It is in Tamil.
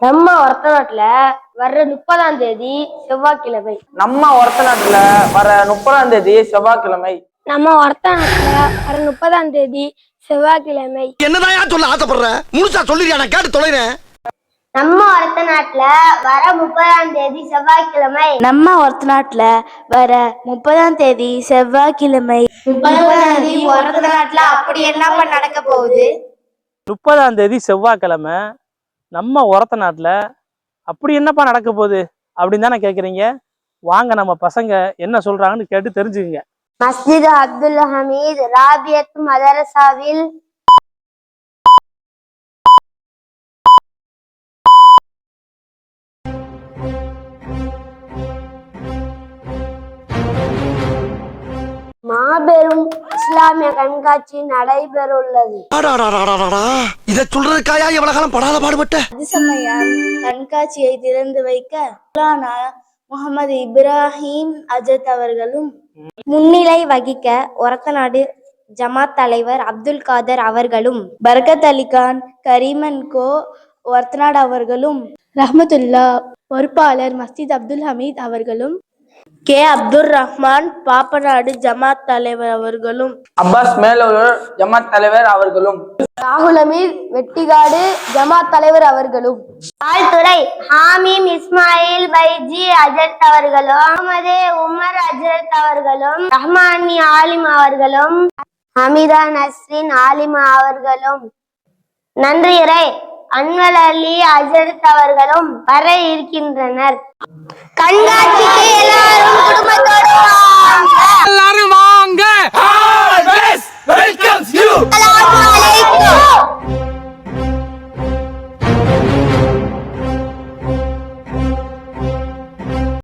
நம்ம ஒரத்த நாட்டுல வர்ற 30ஆம் தேதி செவ்வாய்க்கிழமை. நம்ம ஒரத்த நாட்டுல வர 30ஆம் தேதி செவ்வாய்க்கிழமை. நம்ம ஒரத்த நாட்டுல வர 30ஆம் தேதி செவ்வாய்க்கிழமை. என்னதான் சொல்ல ஆசைப்படுற? முழுசா சொல்லிடுறியா? நான் கேட்டு தொலைறேன். நம்ம ஒரத்த நாட்டுல வர 30ஆம் தேதி செவ்வாய்க்கிழமை. நம்ம ஒரத்த நாட்டுல வர 30ஆம் தேதி செவ்வாய்க்கிழமை. 30ஆம் தேதி ஒரத்த நாட்டுல அப்படி என்னப்பா நடக்க போகுது? 30ஆம் தேதி செவ்வாய்க்கிழமை நம்ம ஒரத்த நாட்டுல அப்படி என்னப்பா நடக்க போகுது அப்படின்னு தானே கேட்குறீங்க. வாங்க நம்ம பசங்க என்ன சொல்றாங்கன்னு கேட்டு தெரிஞ்சுக்குங்க. மஸ்ஜித் அப்துல் ஹமீத் ராபியத் மதரசாவில் மாபெரும் இஸ்லாமிய கண்காட்சி நடைபெறவுள்ளது. இத சொல்றதுக்காயா எவ்வளவு காலம் படாத பாடுபட்ட? அதுசமயம் கண்காட்சியை திறந்து வைக்க மௌலானா முகமது இப்ராஹிம் அஜத் அவர்களும், முன்னிலை வகிக்க ஒரத்தநாடு ஜமாத் தலைவர் அப்துல் காதர் அவர்களும், பரகத் அலிகான் கரீமன் கோ ஒரத்தநாடு அவர்களும், ரஹ்மத்துல்லா பொறுப்பாளர் மஸ்ஜித் அப்துல் ஹமீத் அவர்களும், கே அப்துல் ரஹ்மான் பாப்பநாடு ஜமாத் தலைவர் அவர்களும், அப்பாஸ் மேலூர் ஜமாத் தலைவர் அவர்களும், ராகுல் அமீர் வெட்டிகாடு ஜமாத் தலைவர் அவர்களும், ஆழ்துறை ஹாமீம் இஸ்மாயில் பைஜி அஜத் அவர்களும், முகமது உமர் அஜத் அவர்களும், ரஹ்மானி ஆலிம் அவர்களும், ஹமிதா நஸ்ரின் ஆலிமா அவர்களும், நன்றியரை அன்வல் அலி அஜத் அவர்களும் வர இருக்கின்றனர். கண்காட்சிக்கு எல்லாரும் குடும்பத்தோடு வாங்க. எல்லாரும் வாங்க. அஸ்ஸலாமு அலைக்கும்.